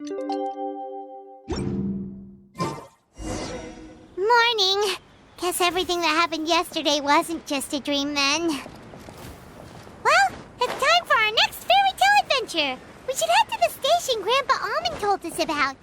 Morning. Guess everything that happened yesterday wasn't just a dream then. Well, it's time for our next fairy tale adventure. We should head to the station Grandpa Almond told us about.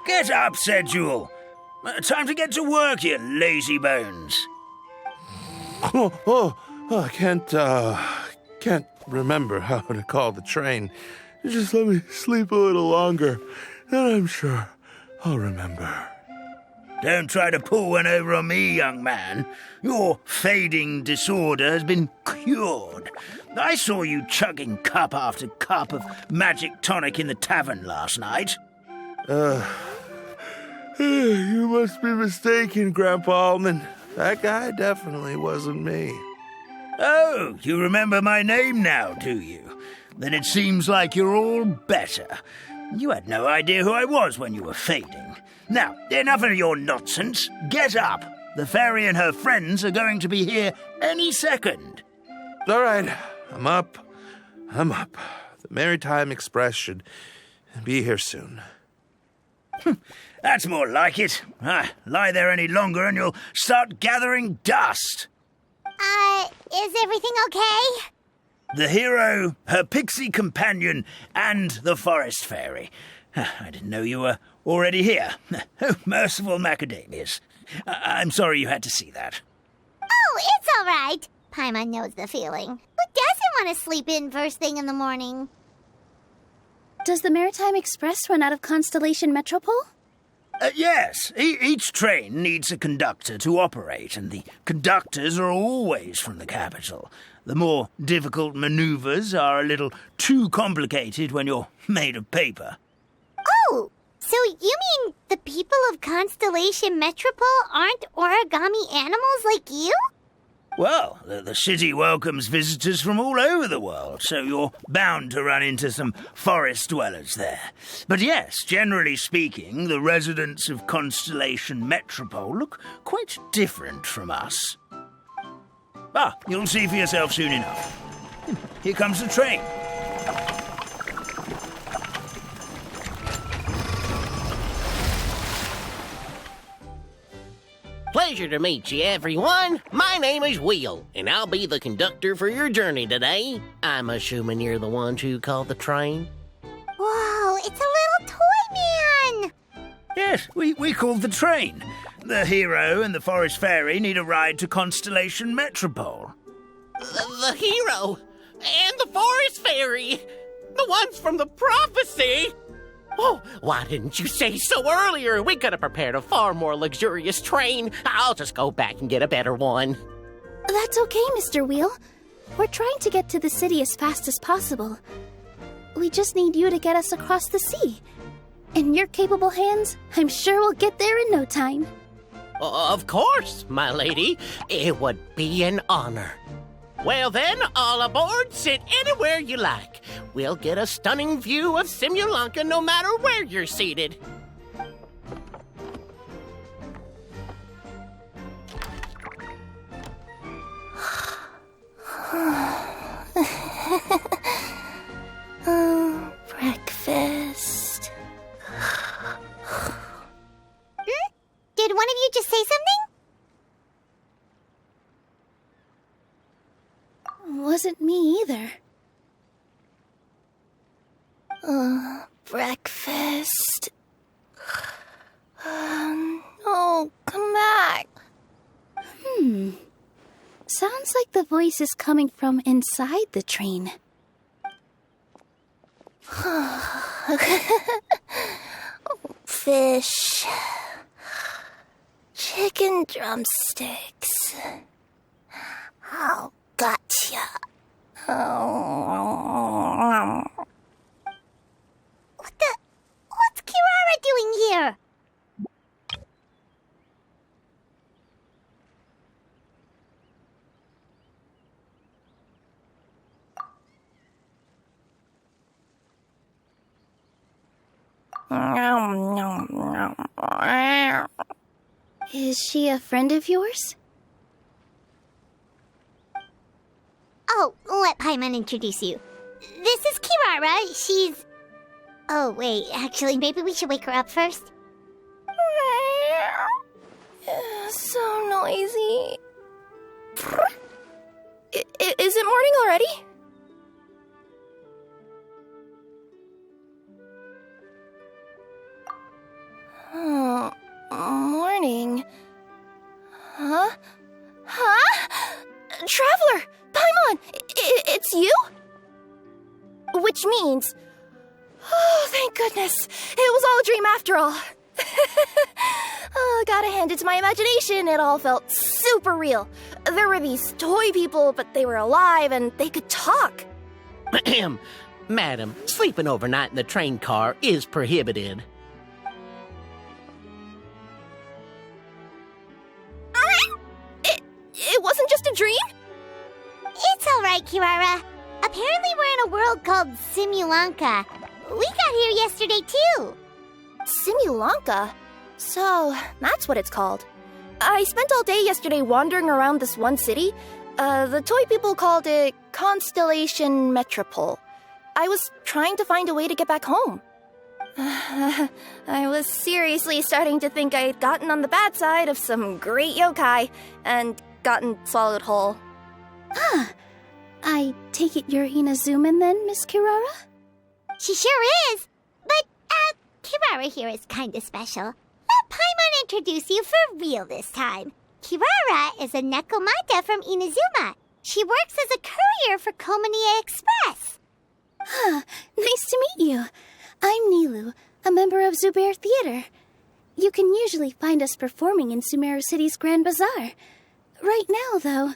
Get up, said Jewel. Time to get to work, you lazy bones. I can't remember how to call the train. Just let me sleep a little longer, and I'm sure I'll remember. Don't try to pull one over on me, young man. Your fading disorder has been cured. I saw you chugging cup after cup of magic tonic in the tavern last night. You must be mistaken, Grandpa Almond. That guy definitely wasn't me. Oh, you remember my name now, do you? Then it seems like you're all better. You had no idea who I was when you were fading. Now, enough of your nonsense. Get up. The fairy and her friends are going to be here any second. All right, I'm up. The Maritime Express should be here soon. That's more like it. Lie there any longer and you'll start gathering dust. Is everything okay? The hero, her pixie companion, and the forest fairy. I didn't know you were already here. Oh, merciful macadamias. I'm sorry you had to see that. Oh, it's all right. Paimon knows the feeling. Who doesn't want to sleep in first thing in the morning? Does the Maritime Express run out of Constellation Metropole? Yes. Each train needs a conductor to operate, and the conductors are always from the capital. The more difficult maneuvers are a little too complicated when you're made of paper. Oh, so you mean the people of Constellation Metropole aren't origami animals like you? Well, the city welcomes visitors from all over the world, so you're bound to run into some forest dwellers there. But yes, generally speaking, the residents of Constellation Metropole look quite different from us. You'll see for yourself soon enough. Here comes the train. Pleasure to meet you, everyone. My name is Will, and I'll be the conductor for your journey today. I'm assuming you're the ones who called the train. Whoa, it's a little toy man! Yes, we called the train. The hero and the forest fairy need a ride to Constellation Metropole. The hero and the forest fairy, the ones from the prophecy. Oh, why didn't you say so earlier? We could have prepared a far more luxurious train. I'll just go back and get a better one. That's okay, Mr. Wheel. We're trying to get to the city as fast as possible. We just need you to get us across the sea. In your capable hands, I'm sure we'll get there in no time. Of course, my lady. It would be an honor. Well then, all aboard, sit anywhere you like. We'll get a stunning view of Simulanka no matter where you're seated. Breakfast. Did one of you just say something? Wasn't me either. Breakfast. Oh, come back. Sounds like the voice is coming from inside the train. Fish. Chicken drumsticks. Oh, gotcha. What's Kirara doing here? Is she a friend of yours? Oh, let Paimon introduce you. This is Kirara. She's... Oh, wait. Actually, maybe we should wake her up first. So noisy. Is it morning already? Oh, morning. Huh? Traveler! Paimon! It's you? Which means... Oh, thank goodness. It was all a dream after all. Oh, gotta hand it to my imagination. It all felt super real. There were these toy people, but they were alive and they could talk. Ahem. Madam, sleeping overnight in the train car is prohibited. It wasn't just a dream? It's all right, Kirara. Apparently we're in a world called Simulanka. We got here yesterday, too. Simulanka? So, that's what it's called. I spent all day yesterday wandering around this one city. The toy people called it Constellation Metropole. I was trying to find a way to get back home. I was seriously starting to think I'd gotten on the bad side of some great yokai and gotten swallowed whole. I take it you're Inazuman then, Miss Kirara? She sure is. But, Kirara here is kinda special. Let Paimon introduce you for real this time. Kirara is a Nekomata from Inazuma. She works as a courier for Komanie Express. Nice to meet you. I'm Nilou, a member of Zubair Theater. You can usually find us performing in Sumeru City's Grand Bazaar. Right now, though,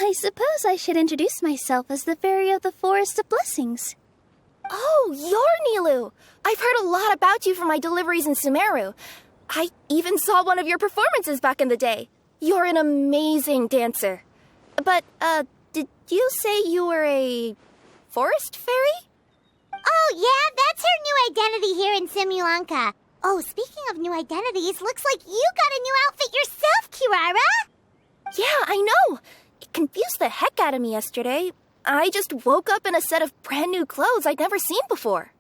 I suppose I should introduce myself as the Fairy of the Forest of Blessings. Oh, you're Nilou! I've heard a lot about you from my deliveries in Sumeru. I even saw one of your performances back in the day. You're an amazing dancer. But, did you say you were a forest fairy? Oh, yeah, that's her new identity here in Simulanka. Oh, speaking of new identities, looks like you got a new outfit yourself, Kirara! Yeah, I know! It confused the heck out of me yesterday. I just woke up in a set of brand new clothes I'd never seen before.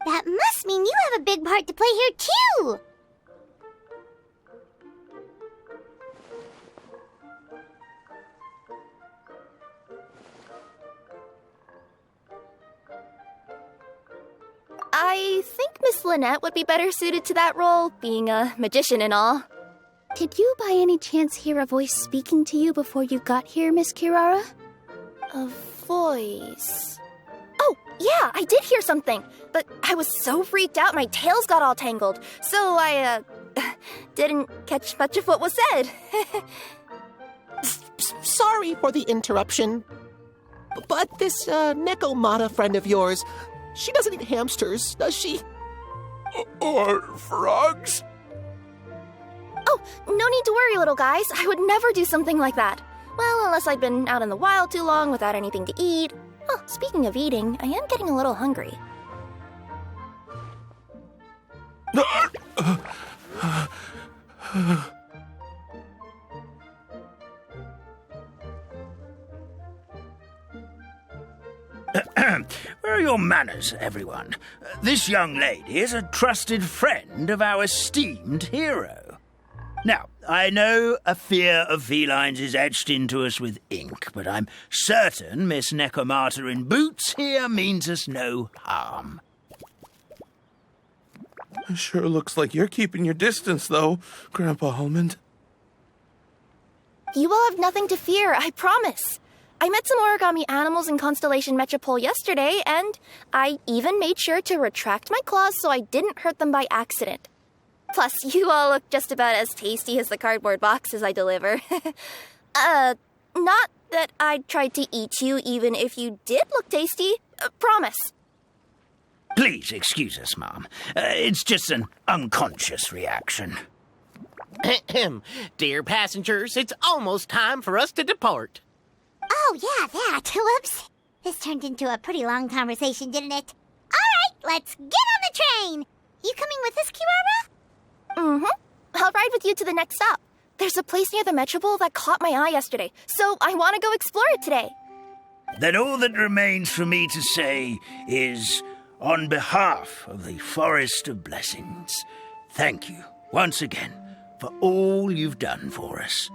That must mean you have a big part to play here, too! I think Miss Lynette would be better suited to that role, being a magician and all. Did you by any chance hear a voice speaking to you before you got here, Miss Kirara? A voice... Oh, yeah, I did hear something, but I was so freaked out my tails got all tangled, so I, didn't catch much of what was said. Sorry for the interruption, but this, Nekomata friend of yours, she doesn't eat hamsters, does she? Or frogs? Oh, no need to worry, little guys. I would never do something like that. Well, unless I'd been out in the wild too long without anything to eat. Oh, speaking of eating, I am getting a little hungry. Where are your manners, everyone? This young lady is a trusted friend of our esteemed hero. Now, I know a fear of felines is etched into us with ink, but I'm certain Miss Nekomata in boots here means us no harm. Sure looks like you're keeping your distance, though, Grandpa Almond. You will have nothing to fear, I promise. I met some origami animals in Constellation Metropole yesterday, and I even made sure to retract my claws so I didn't hurt them by accident. Plus, you all look just about as tasty as the cardboard boxes I deliver. Not that I'd try to eat you even if you did look tasty. Promise. Please excuse us, Mom. It's just an unconscious reaction. Dear passengers, it's almost time for us to depart. Oh, yeah, that. Whoops. This turned into a pretty long conversation, didn't it? All right, let's get on the train. You coming with us, Kirara? Mm-hmm. I'll ride with you to the next stop. There's a place near the Metropole that caught my eye yesterday, so I want to go explore it today. Then all that remains for me to say is, on behalf of the Forest of Blessings, thank you once again for all you've done for us.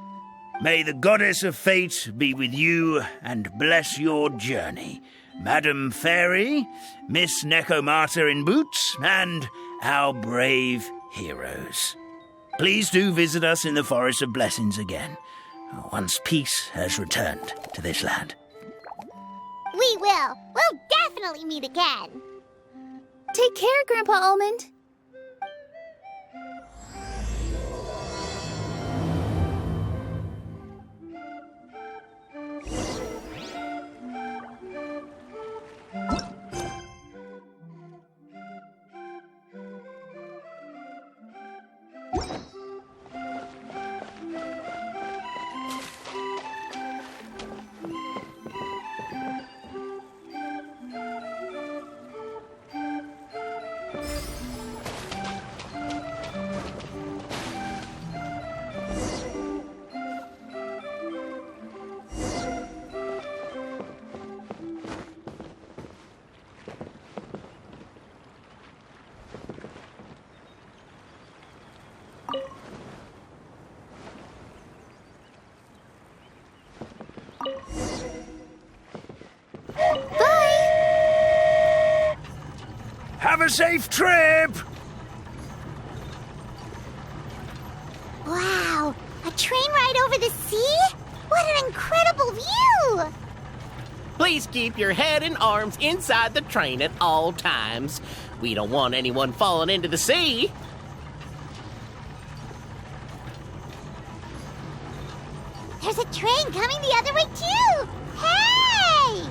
May the goddess of fate be with you and bless your journey, Madam Fairy, Miss Nekomata in boots, and our brave heroes. Please do visit us in the Forest of Blessings again, once peace has returned to this land. We will. We'll definitely meet again. Take care, Grandpa Almond. Have a safe trip! Wow, a train ride over the sea? What an incredible view! Please keep your head and arms inside the train at all times. We don't want anyone falling into the sea. There's a train coming the other way, too! Hey!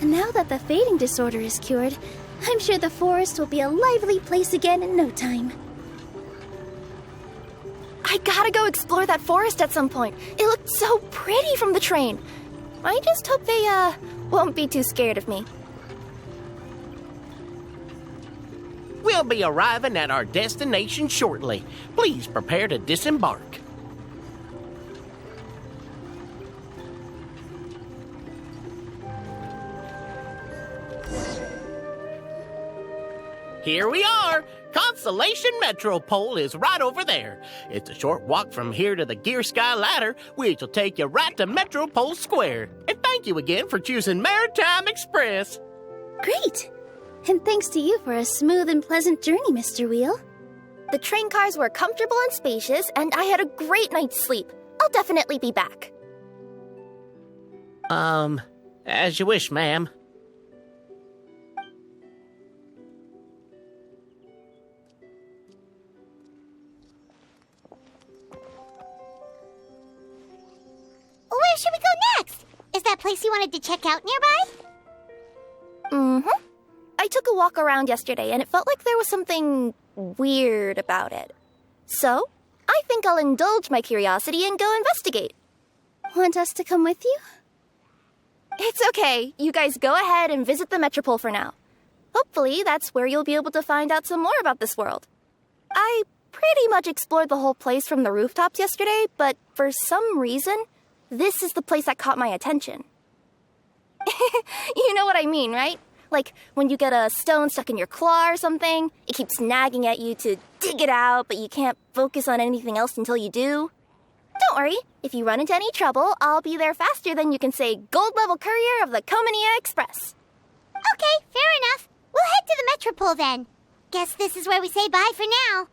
Now that the fading disorder is cured, I'm sure the forest will be a lively place again in no time. I gotta go explore that forest at some point. It looked so pretty from the train. I just hope they, won't be too scared of me. We'll be arriving at our destination shortly. Please prepare to disembark. Here we are! Constellation Metropole is right over there. It's a short walk from here to the Gear Sky Ladder, which will take you right to Metropole Square. And thank you again for choosing Maritime Express. Great! And thanks to you for a smooth and pleasant journey, Mr. Wheel. The train cars were comfortable and spacious, and I had a great night's sleep. I'll definitely be back. As you wish, ma'am. Where should we go next? Is that place you wanted to check out nearby? Mm-hmm. I took a walk around yesterday, and it felt like there was something weird about it. So, I think I'll indulge my curiosity and go investigate. Want us to come with you? It's okay. You guys go ahead and visit the Metropole for now. Hopefully, that's where you'll be able to find out some more about this world. I pretty much explored the whole place from the rooftops yesterday, but for some reason, this is the place that caught my attention. You know what I mean, right? Like, when you get a stone stuck in your claw or something, it keeps nagging at you to dig it out, but you can't focus on anything else until you do. Don't worry, if you run into any trouble, I'll be there faster than you can say gold-level courier of the Komania Express. Okay, fair enough. We'll head to the Metropole then. Guess this is where we say bye for now.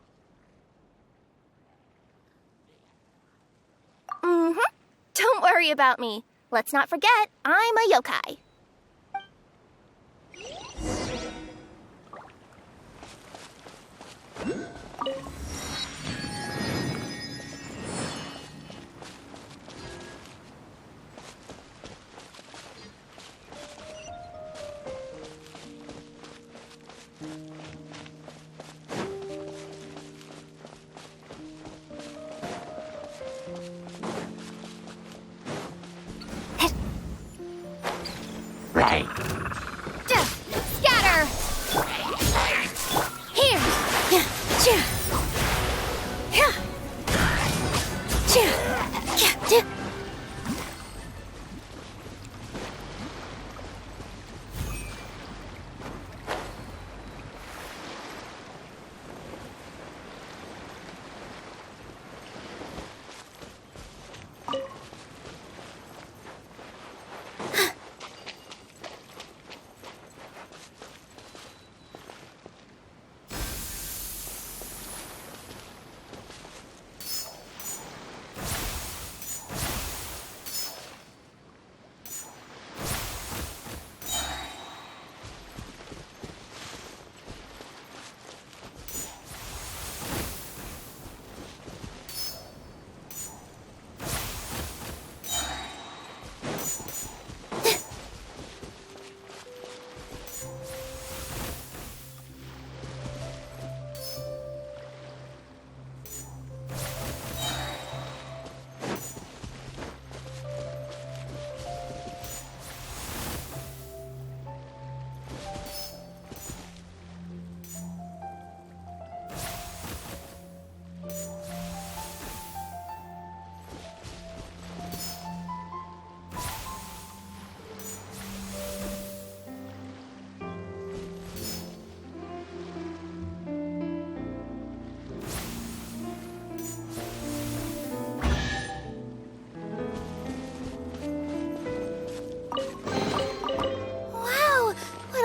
Don't worry about me. Let's not forget, I'm a yokai. Right. Scatter! Here!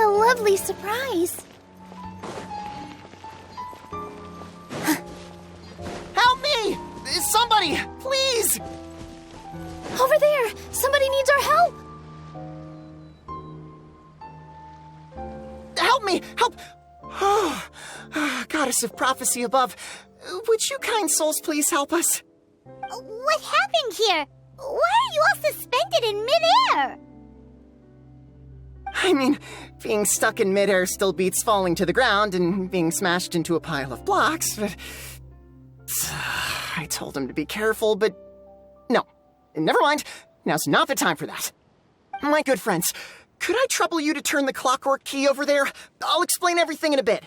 Lovely surprise. Help me! Somebody, please! Over there! Somebody needs our help! Help me! Help! Oh, Goddess of Prophecy above, would you kind souls please help us? What happened here? Why are you all suspended in midair? I mean, being stuck in midair still beats falling to the ground and being smashed into a pile of blocks, but... I told him to be careful, but... No. Never mind. Now's not the time for that. My good friends, could I trouble you to turn the clockwork key over there? I'll explain everything in a bit.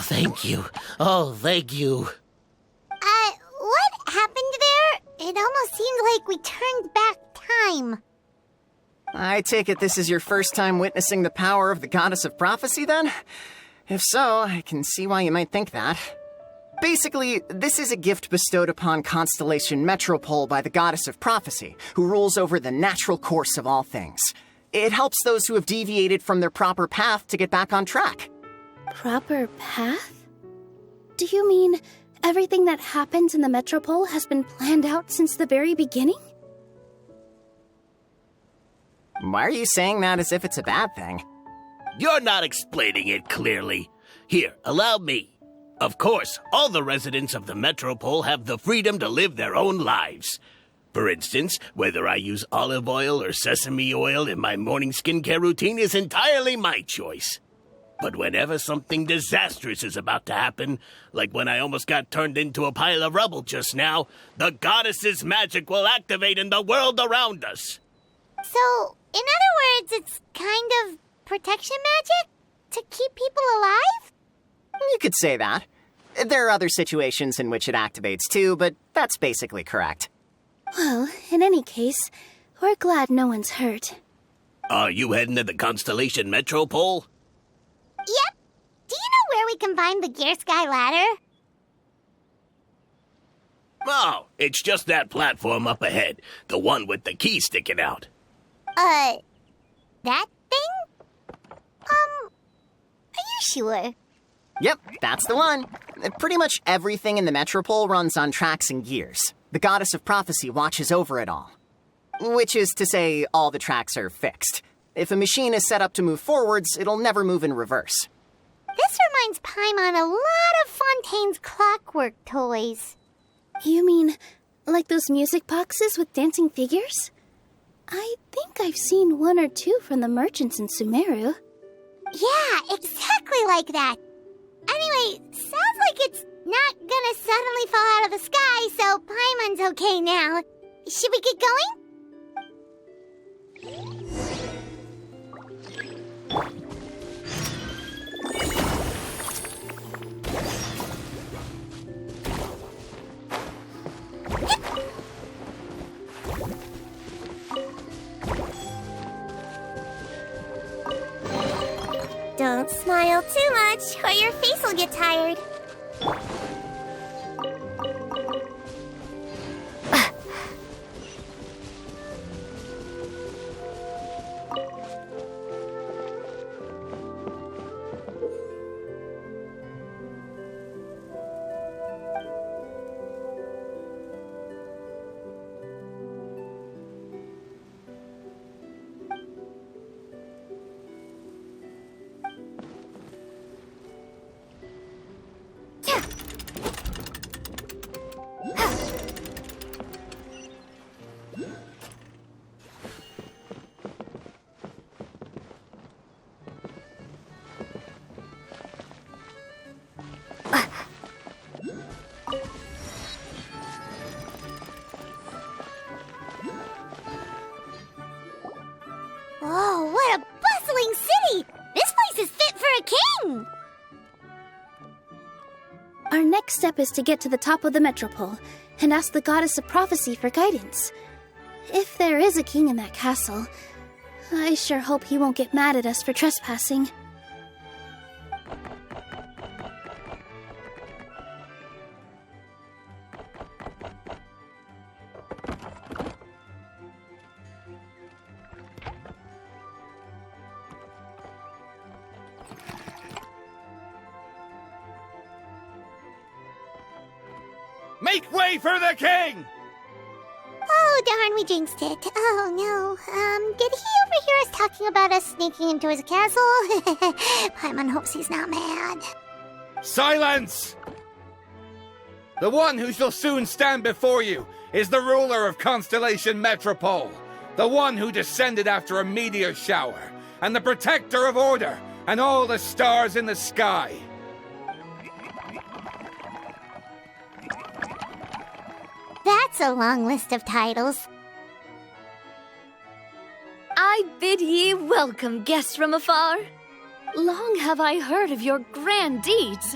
Thank you. Oh, thank you. What happened there? It almost seemed like we turned back time. I take it this is your first time witnessing the power of the Goddess of Prophecy, then? If so, I can see why you might think that. Basically, this is a gift bestowed upon Constellation Metropole by the Goddess of Prophecy, who rules over the natural course of all things. It helps those who have deviated from their proper path to get back on track. Proper path? Do you mean everything that happens in the Metropole has been planned out since the very beginning? Why are you saying that as if it's a bad thing? You're not explaining it clearly. Here, allow me. Of course, all the residents of the metropole have the freedom to live their own lives. For instance, whether I use olive oil or sesame oil in my morning skincare routine is entirely my choice. But whenever something disastrous is about to happen, like when I almost got turned into a pile of rubble just now, the goddess's magic will activate in the world around us. So, in other words, it's kind of protection magic? To keep people alive? You could say that. There are other situations in which it activates too, but that's basically correct. Well, in any case, we're glad no one's hurt. Are you heading to the Constellation Metropole? Yep. Do you know where we can find the Gear Sky ladder? Oh, it's just that platform up ahead. The one with the key sticking out. That thing? Are you sure? Yep, that's the one. Pretty much everything in the Metropole runs on tracks and gears. The goddess of prophecy watches over it all. Which is to say, all the tracks are fixed. If a machine is set up to move forwards, it'll never move in reverse. This reminds Paimon a lot of Fontaine's clockwork toys. You mean, like those music boxes with dancing figures? I think I've seen one or two from the merchants in Sumeru. Yeah, exactly like that. Anyway, sounds like it's not gonna suddenly fall out of the sky, so Paimon's okay now. Should we get going? Don't smile too much, or your face will get tired. Oh, what a bustling city! This place is fit for a king! Our next step is to get to the top of the Metropole and ask the goddess of prophecy for guidance. If there is a king in that castle, I sure hope he won't get mad at us for trespassing. Make way for the king! Oh, darn, we jinxed it. Oh, no. Did he overhear us talking about us sneaking into his castle? Paimon hopes he's not mad. Silence! The one who shall soon stand before you is the ruler of Constellation Metropole, the one who descended after a meteor shower, and the protector of order and all the stars in the sky. That's a long list of titles. I bid ye welcome, guests from afar. Long have I heard of your grand deeds.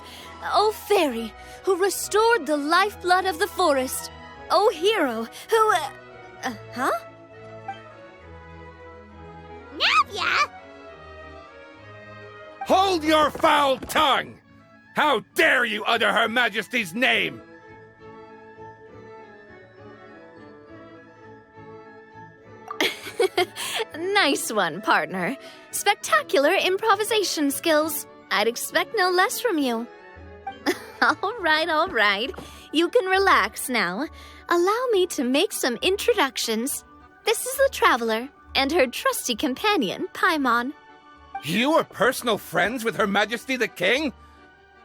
O fairy, who restored the lifeblood of the forest. O hero, who... huh? Navia! Hold your foul tongue! How dare you utter Her Majesty's name! Nice one, partner. Spectacular improvisation skills. I'd expect no less from you. All right. You can relax now. Allow me to make some introductions. This is the Traveler, and her trusty companion, Paimon. You are personal friends with Her Majesty the King?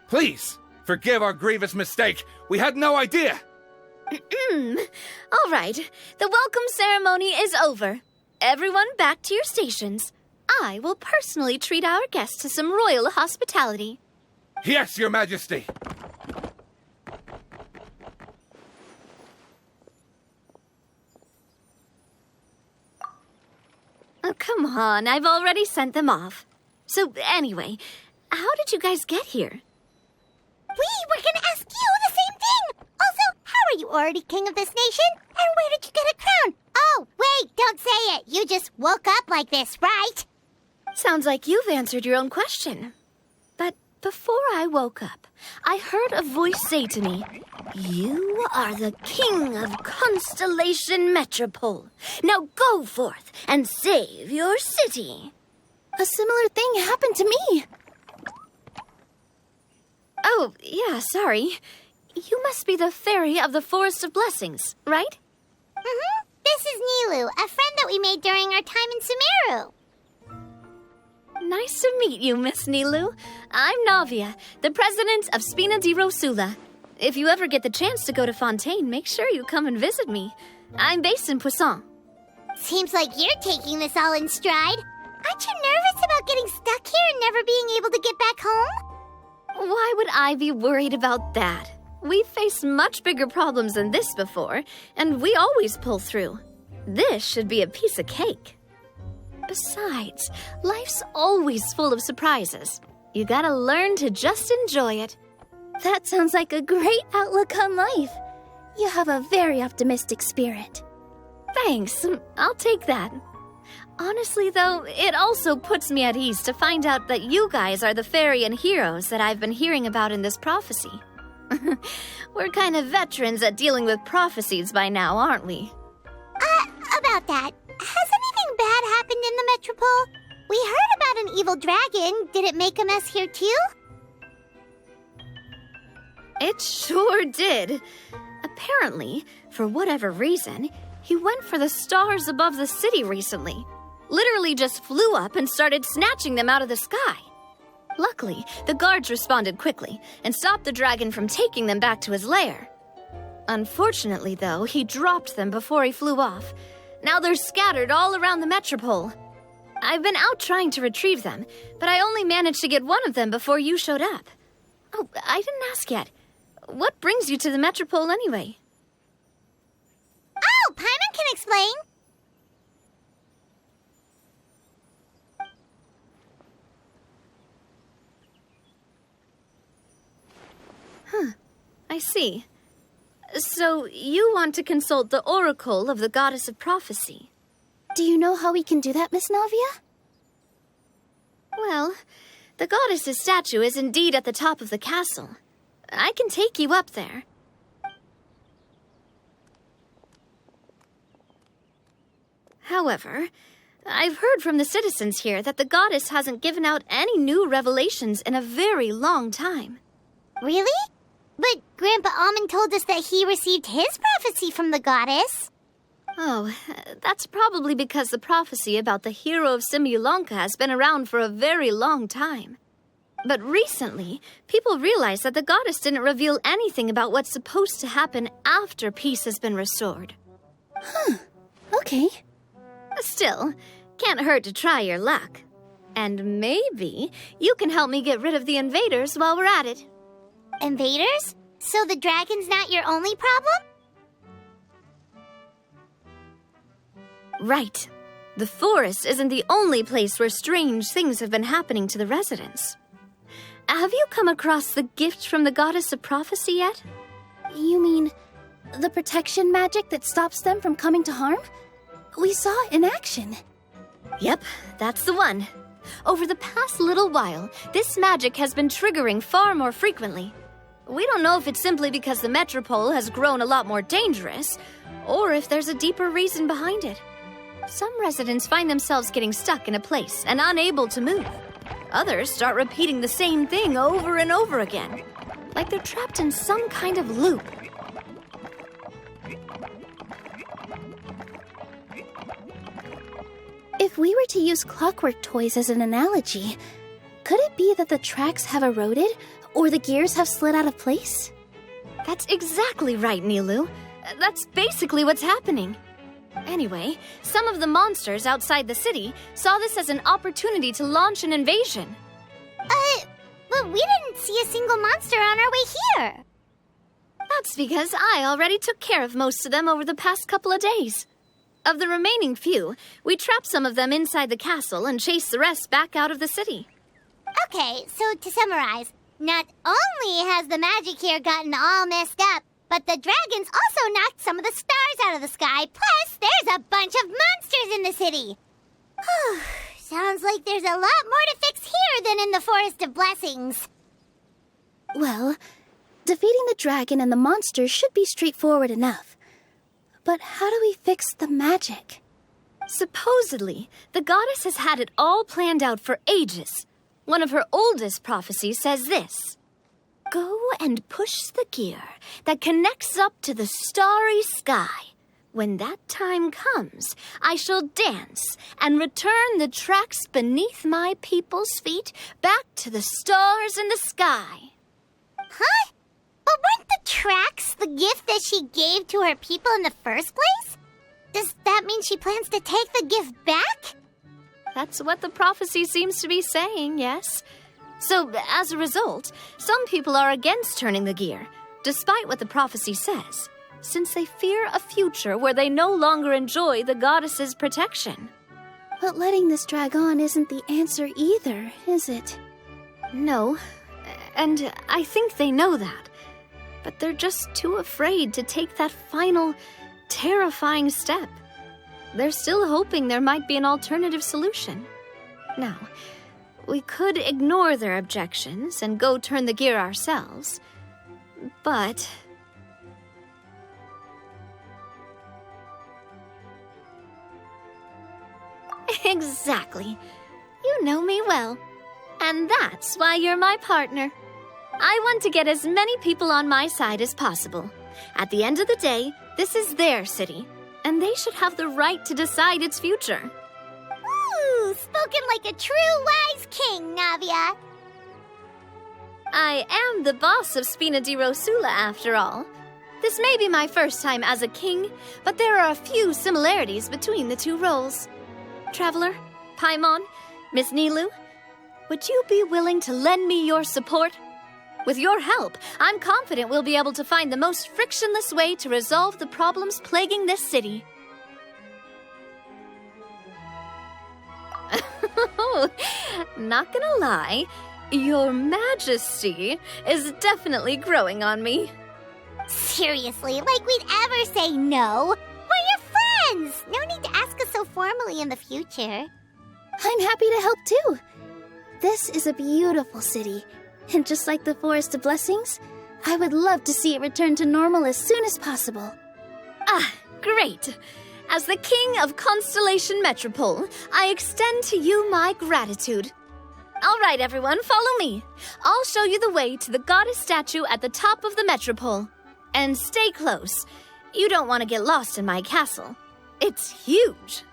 Please, forgive our grievous mistake. We had no idea. All right, the welcome ceremony is over. Everyone back to your stations. I will personally treat our guests to some royal hospitality. Yes, Your Majesty. Oh, come on, I've already sent them off. So anyway, how did you guys get here? We were gonna ask you the same thing! Also, how are you already king of this nation? And where did you get a crown? Oh, wait, don't say it. You just woke up like this, right? Sounds like you've answered your own question. But before I woke up, I heard a voice say to me, "You are the king of Constellation Metropole. Now go forth and save your city." A similar thing happened to me. Oh, yeah, sorry. You must be the fairy of the Forest of Blessings, right? Mm-hmm. This is Nilou, a friend that we made during our time in Sumeru. Nice to meet you, Miss Nilou. I'm Navia, the president of Spina di Rosula. If you ever get the chance to go to Fontaine, make sure you come and visit me. I'm based in Poisson. Seems like you're taking this all in stride. Aren't you nervous about getting stuck here and never being able to get back home? Why would I be worried about that? We've faced much bigger problems than this before, and we always pull through. This should be a piece of cake. Besides, life's always full of surprises. You gotta learn to just enjoy it. That sounds like a great outlook on life. You have a very optimistic spirit. Thanks, I'll take that. Honestly, though, it also puts me at ease to find out that you guys are the fairy and heroes that I've been hearing about in this prophecy. We're kind of veterans at dealing with prophecies by now, aren't we? About that, has anything bad happened in the Metropole? We heard about an evil dragon. Did it make a mess here too? It sure did. Apparently, for whatever reason, he went for the stars above the city recently. Literally just flew up and started snatching them out of the sky. Luckily, the guards responded quickly and stopped the dragon from taking them back to his lair. Unfortunately, though, he dropped them before he flew off. Now they're scattered all around the Metropole. I've been out trying to retrieve them, but I only managed to get one of them before you showed up. Oh, I didn't ask yet. What brings you to the Metropole anyway? Oh, Paimon can explain. I see. So you want to consult the oracle of the goddess of prophecy? Do you know how we can do that, Miss Navia? Well, the goddess's statue is indeed at the top of the castle. I can take you up there. However, I've heard from the citizens here that the goddess hasn't given out any new revelations in a very long time. Really? But Grandpa Almond told us that he received his prophecy from the goddess. Oh, that's probably because the prophecy about the hero of Simulanka has been around for a very long time. But recently, people realized that the goddess didn't reveal anything about what's supposed to happen after peace has been restored. Okay. Still, can't hurt to try your luck. And maybe you can help me get rid of the invaders while we're at it. Invaders? So the dragon's not your only problem? Right. The forest isn't the only place where strange things have been happening to the residents. Have you come across the gift from the goddess of prophecy yet? You mean the protection magic that stops them from coming to harm? We saw it in action. Yep, that's the one. Over the past little while, this magic has been triggering far more frequently. We don't know if it's simply because the Metropole has grown a lot more dangerous, or if there's a deeper reason behind it. Some residents find themselves getting stuck in a place and unable to move. Others start repeating the same thing over and over again, like they're trapped in some kind of loop. If we were to use clockwork toys as an analogy, could it be that the tracks have eroded or the gears have slid out of place? That's exactly right, Nilou. That's basically what's happening. Anyway, some of the monsters outside the city saw this as an opportunity to launch an invasion. But we didn't see a single monster on our way here. That's because I already took care of most of them over the past couple of days. Of the remaining few, we trapped some of them inside the castle and chased the rest back out of the city. Okay, so to summarize, not only has the magic here gotten all messed up, but the dragons also knocked some of the stars out of the sky, plus there's a bunch of monsters in the city. Sounds like there's a lot more to fix here than in the Forest of Blessings. Well, defeating the dragon and the monsters should be straightforward enough. But how do we fix the magic? Supposedly, the goddess has had it all planned out for ages. One of her oldest prophecies says this: "Go and push the gear that connects up to the starry sky. When that time comes, I shall dance and return the tracks beneath my people's feet back to the stars in the sky." Huh? But weren't the tracks the gift that she gave to her people in the first place? Does that mean she plans to take the gift back? That's what the prophecy seems to be saying, yes. So, as a result, some people are against turning the gear, despite what the prophecy says, since they fear a future where they no longer enjoy the goddess's protection. But letting this drag on isn't the answer either, is it? No, and I think they know that. But they're just too afraid to take that final, terrifying step. They're still hoping there might be an alternative solution. Now, we could ignore their objections and go turn the gear ourselves, but... Exactly. You know me well. And that's why you're my partner. I want to get as many people on my side as possible. At the end of the day, this is their city, and they should have the right to decide its future. Ooh, spoken like a true wise king, Navia. I am the boss of Spina di Rosula, after all. This may be my first time as a king, but there are a few similarities between the two roles. Traveler, Paimon, Miss Nilou, would you be willing to lend me your support? With your help, I'm confident we'll be able to find the most frictionless way to resolve the problems plaguing this city. Not gonna lie, Your Majesty is definitely growing on me. Seriously, like we'd ever say no. We're your friends. No need to ask us so formally in the future. I'm happy to help too. This is a beautiful city, and just like the Forest of Blessings, I would love to see it return to normal as soon as possible. Ah, great. As the King of Constellation Metropole, I extend to you my gratitude. All right, everyone, follow me. I'll show you the way to the goddess statue at the top of the Metropole. And stay close. You don't want to get lost in my castle. It's huge.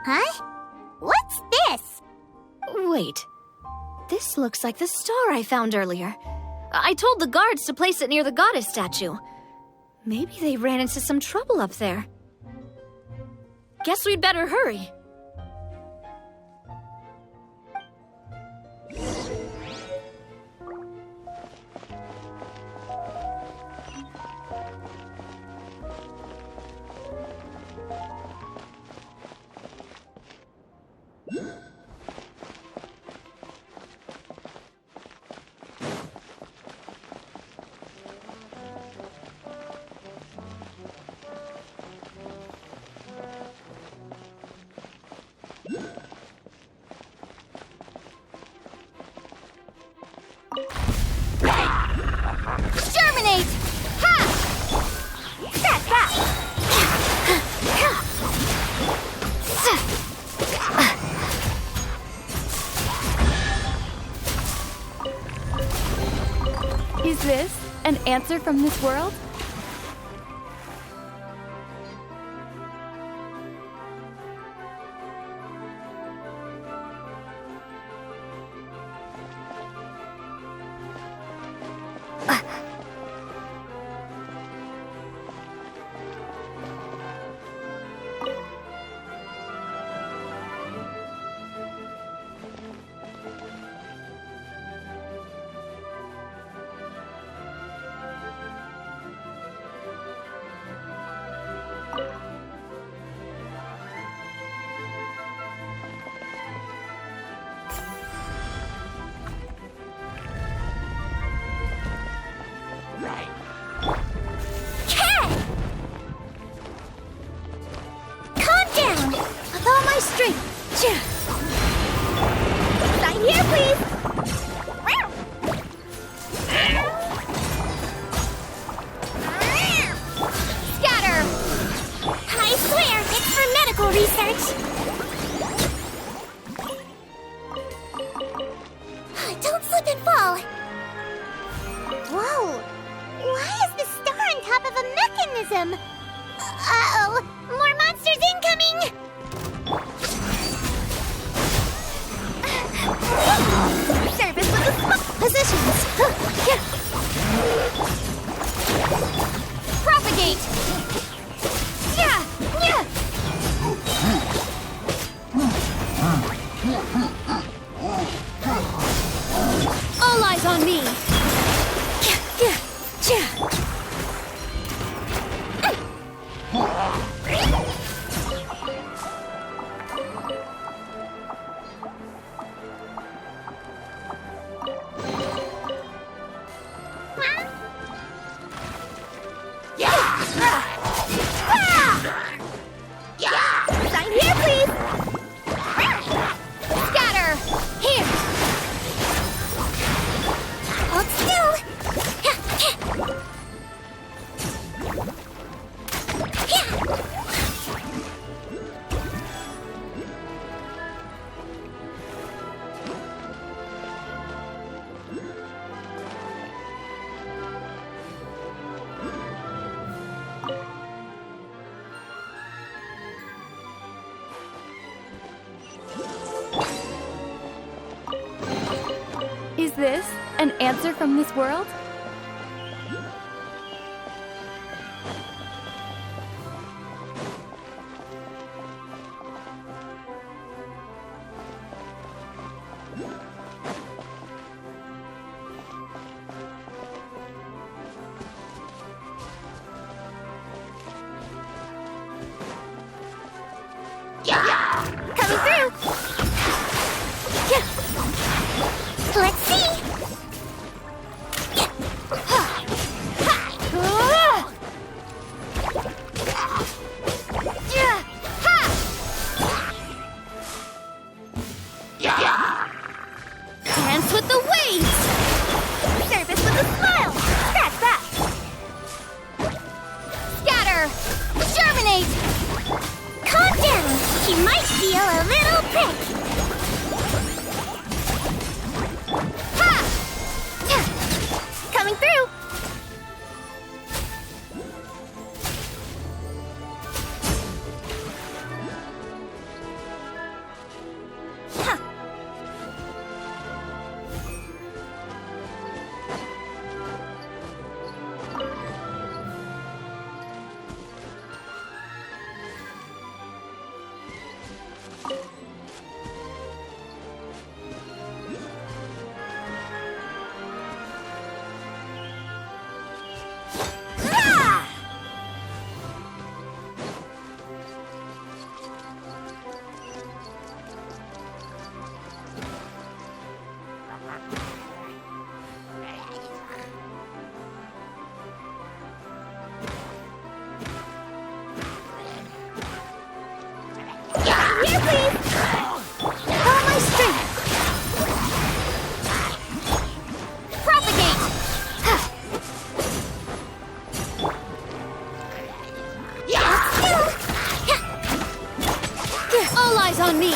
Huh? What's this? Wait. This looks like the star I found earlier. I told the guards to place it near the goddess statue. Maybe they ran into some trouble up there. Guess we'd better hurry. Germinate! Ha! That's that! Is this an answer from this world? Sign here, please! Scatter! I swear, it's for medical research! Don't slip and fall! Whoa! Why is the star on top of a mechanism? Uh-oh! More monsters incoming! Service with the positions. Propagate. Yeah. All eyes on me. Sign here, please. Scatter. Here. Hold still. Is this an answer from this world? Coming through. Let's see. Dance with the waves. Service with a smile. That's that. Scatter. Germinate. Calm down. He might feel a little prick. Ha! Coming through. eyes on me.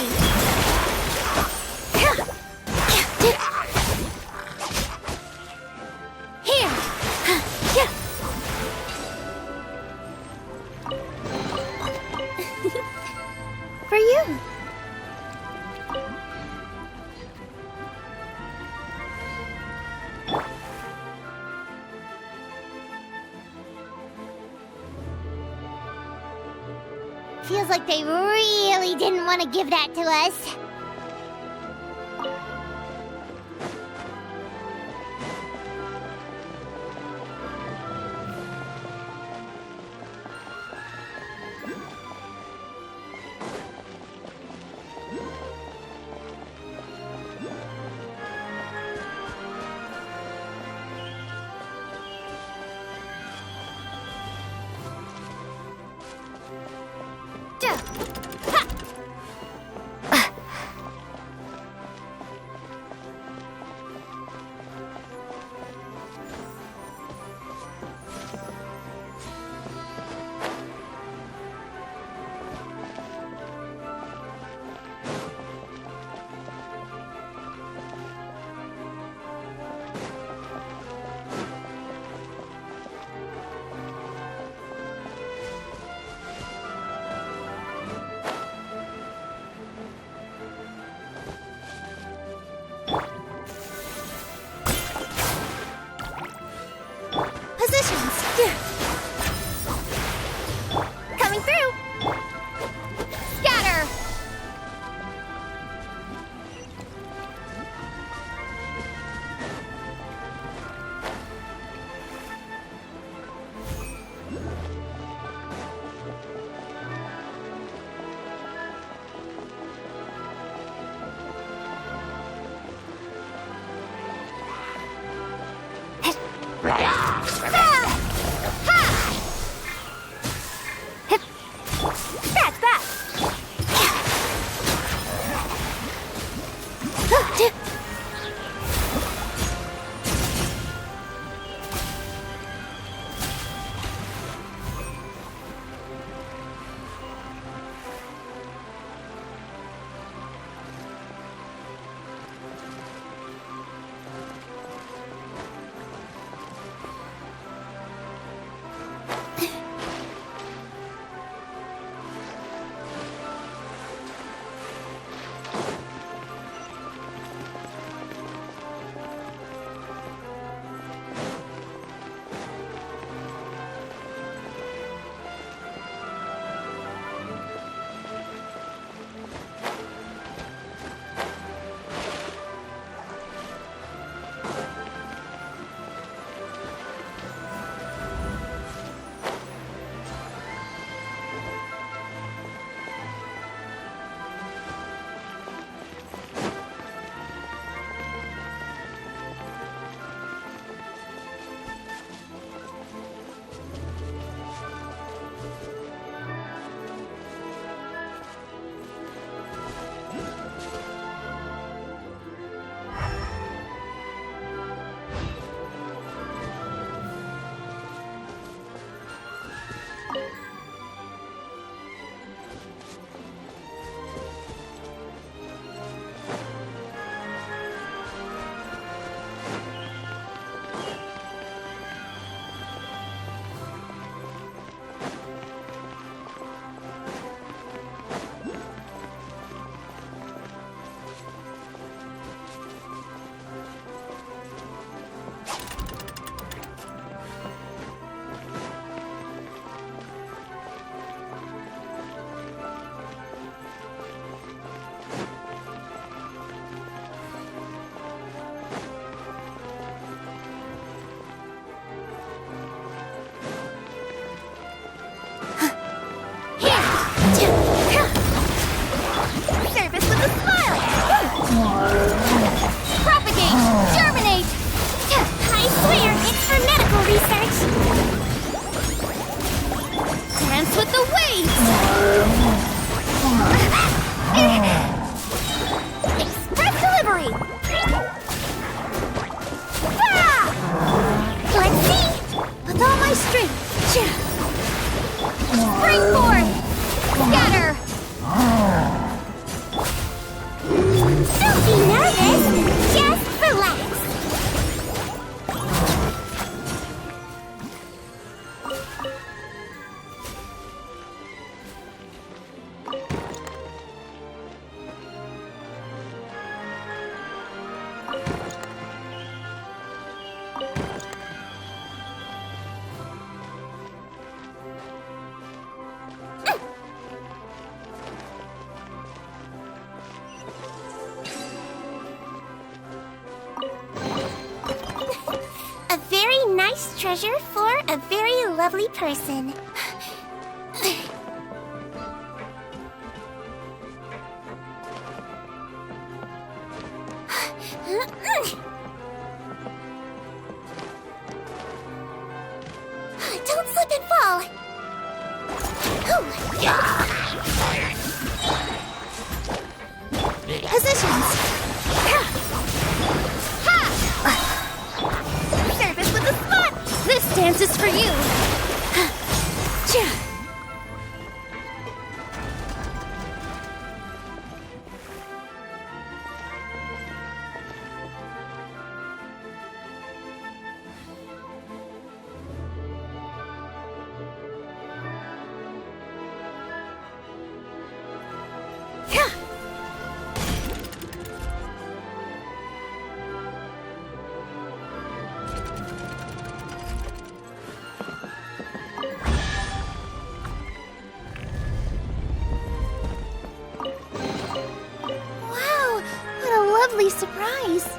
Here. For you. Feels like they really didn't want to give that to us. Coming through! Scatter! That's that! This treasure for a very lovely person. Don't slip and fall. Positions. Service with a spot. This dance is for you. Wow, what a lovely surprise.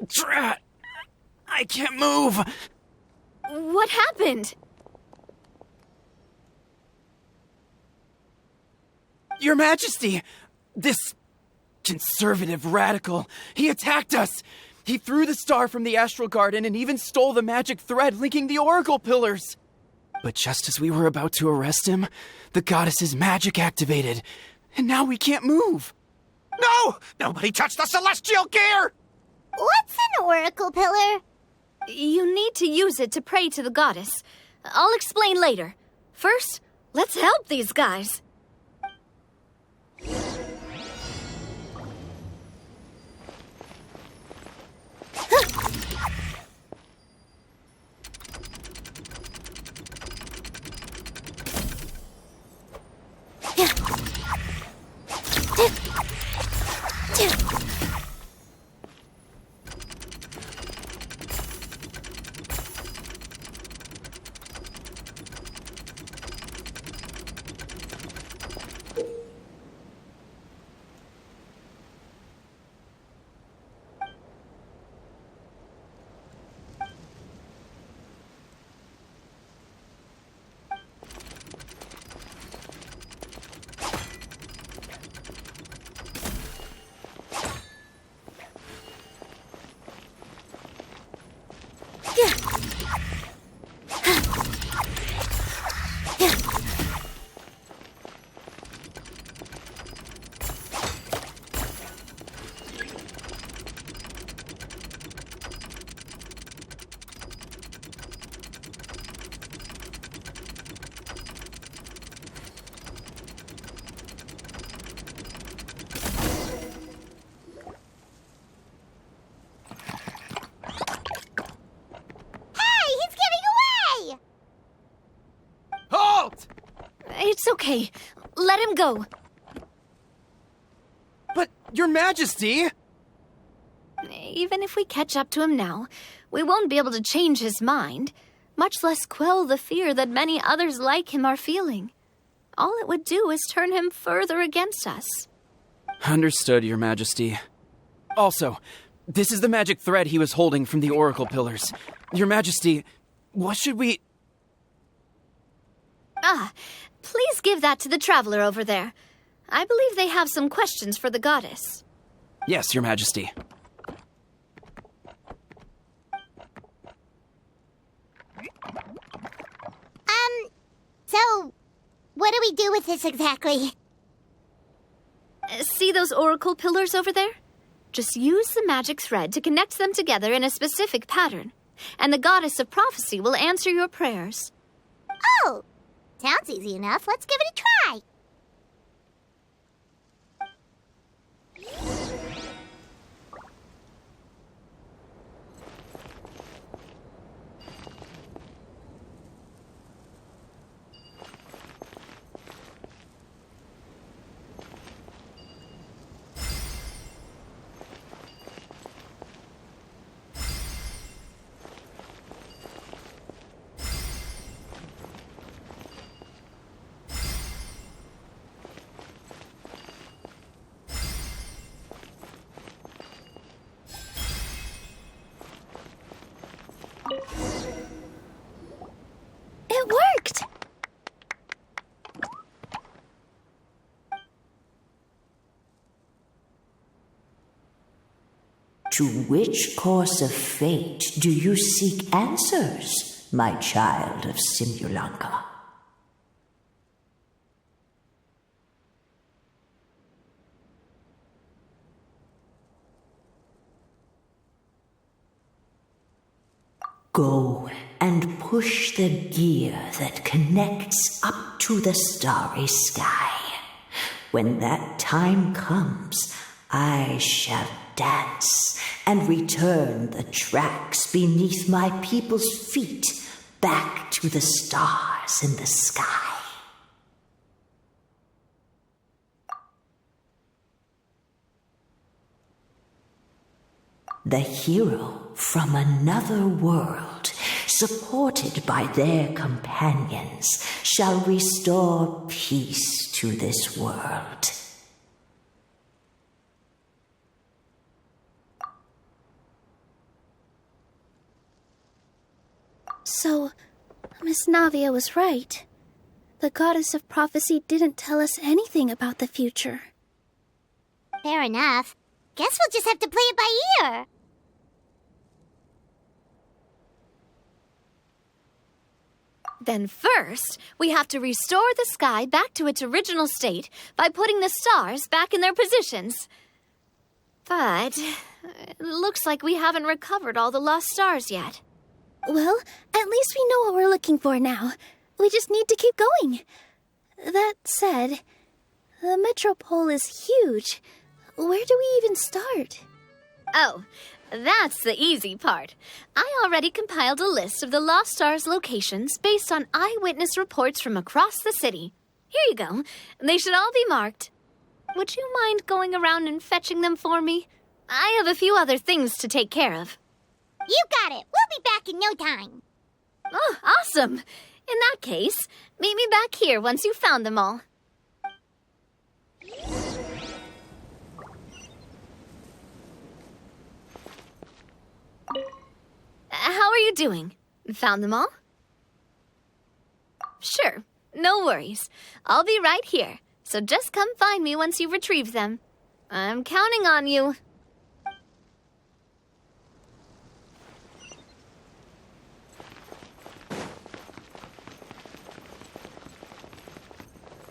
Drat! I can't move! What happened? Your Majesty! This conservative radical, he attacked us! He threw the star from the Astral Garden and even stole the magic thread linking the Oracle Pillars! But just as we were about to arrest him, the goddess's magic activated, and now we can't move! No! Nobody touched the celestial gear! What's an oracle pillar? You need to use it to pray to the goddess. I'll explain later. First, let's help these guys. It's okay. Let him go. But, Your Majesty! Even if we catch up to him now, we won't be able to change his mind, much less quell the fear that many others like him are feeling. All it would do is turn him further against us. Understood, Your Majesty. Also, this is the magic thread he was holding from the Oracle Pillars. Your Majesty, what should we... Please give that to the traveler over there. I believe they have some questions for the goddess. Yes, Your Majesty. So, what do we do with this exactly? See those oracle pillars over there? Just use the magic thread to connect them together in a specific pattern, and the goddess of prophecy will answer your prayers. Oh, sounds easy enough. Let's give it a try. It worked! To which course of fate do you seek answers, my child of Simulanka? Go and push the gear that connects up to the starry sky. When that time comes, I shall dance and return the tracks beneath my people's feet back to the stars in the sky. The hero from another world, supported by their companions, shall restore peace to this world. So, Miss Navia was right. The goddess of prophecy didn't tell us anything about the future. Fair enough. Guess we'll just have to play it by ear. Then first, we have to restore the sky back to its original state by putting the stars back in their positions. But it looks like we haven't recovered all the lost stars yet. Well, at least we know what we're looking for now. We just need to keep going. That said, the metropole is huge. Where do we even start? Oh, that's the easy part. I already compiled a list of the Lost Stars locations based on eyewitness reports from across the city. Here you go. They should all be marked. Would you mind going around and fetching them for me? I have a few other things to take care of. You got it. We'll be back in no time. Oh, awesome. In that case, meet me back here once you've found them all. How are you doing? Found them all? Sure, no worries. I'll be right here, so just come find me once you've retrieved them. I'm counting on you.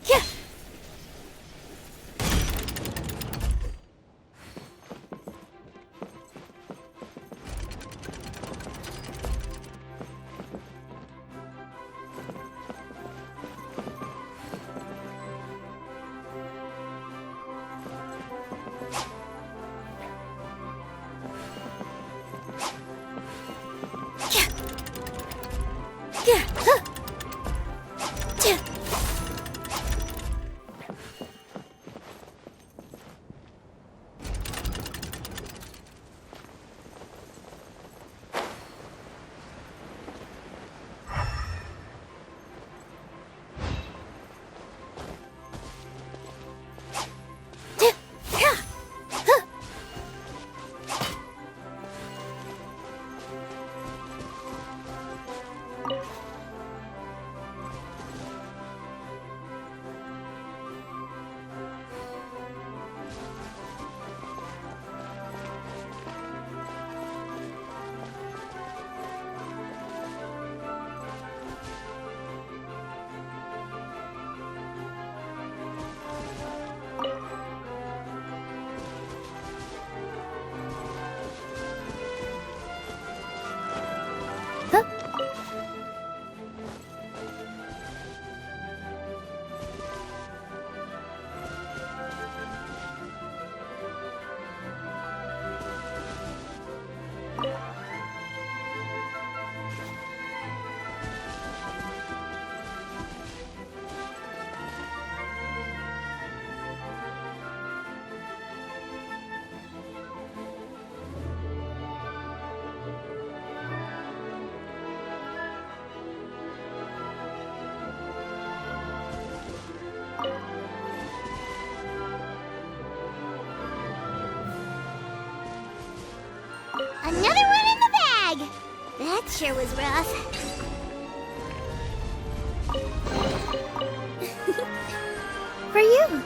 Yeah. Another one in the bag! That sure was rough. For you.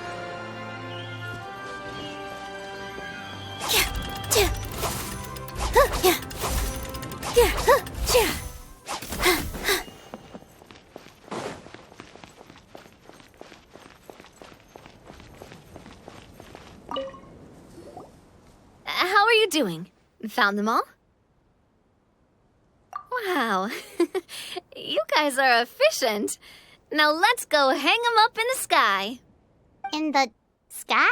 How are you doing? Found them all? Wow. You guys are efficient. Now let's go hang them up in the sky. In the sky?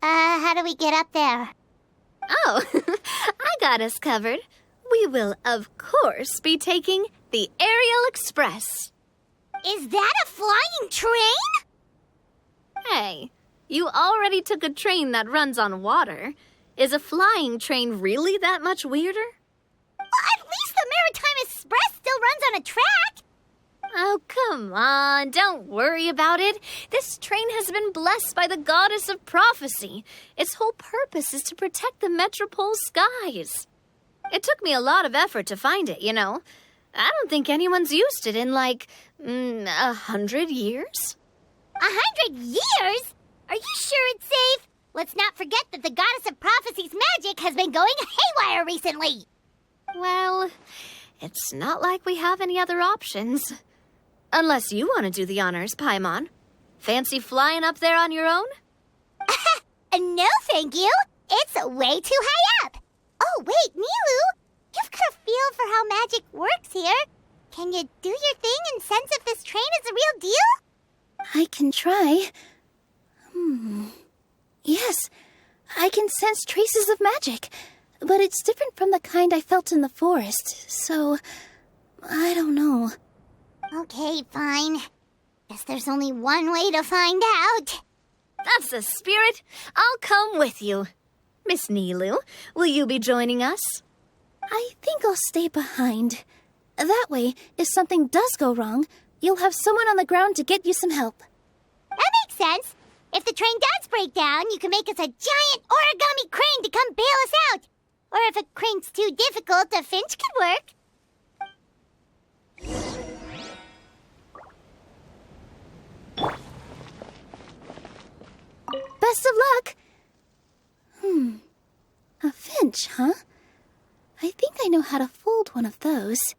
How do we get up there? Oh, I got us covered. We will, of course, be taking the Aerial Express. Is that a flying train? Hey, you already took a train that runs on water. Is a flying train really that much weirder? Well, at least the Maritime Express still runs on a track. Oh, come on, don't worry about it. This train has been blessed by the goddess of prophecy. Its whole purpose is to protect the Metropole skies. It took me a lot of effort to find it, you know. I don't think anyone's used it in, 100 years. 100 years? Are you sure it's safe? Let's not forget that the goddess of prophecy's magic has been going haywire recently. Well, it's not like we have any other options. Unless you want to do the honors, Paimon. Fancy flying up there on your own? No, thank you. It's way too high up. Oh, wait, Nilou. You've got a feel for how magic works here. Can you do your thing and sense if this train is a real deal? I can try. Yes, I can sense traces of magic, but it's different from the kind I felt in the forest, so I don't know. Okay, fine. Guess there's only one way to find out. That's the spirit. I'll come with you. Miss Nilou, will you be joining us? I think I'll stay behind. That way, if something does go wrong, you'll have someone on the ground to get you some help. That makes sense. If the train does break down, you can make us a giant origami crane to come bail us out. Or if a crane's too difficult, a finch could work. Best of luck! A finch, huh? I think I know how to fold one of those.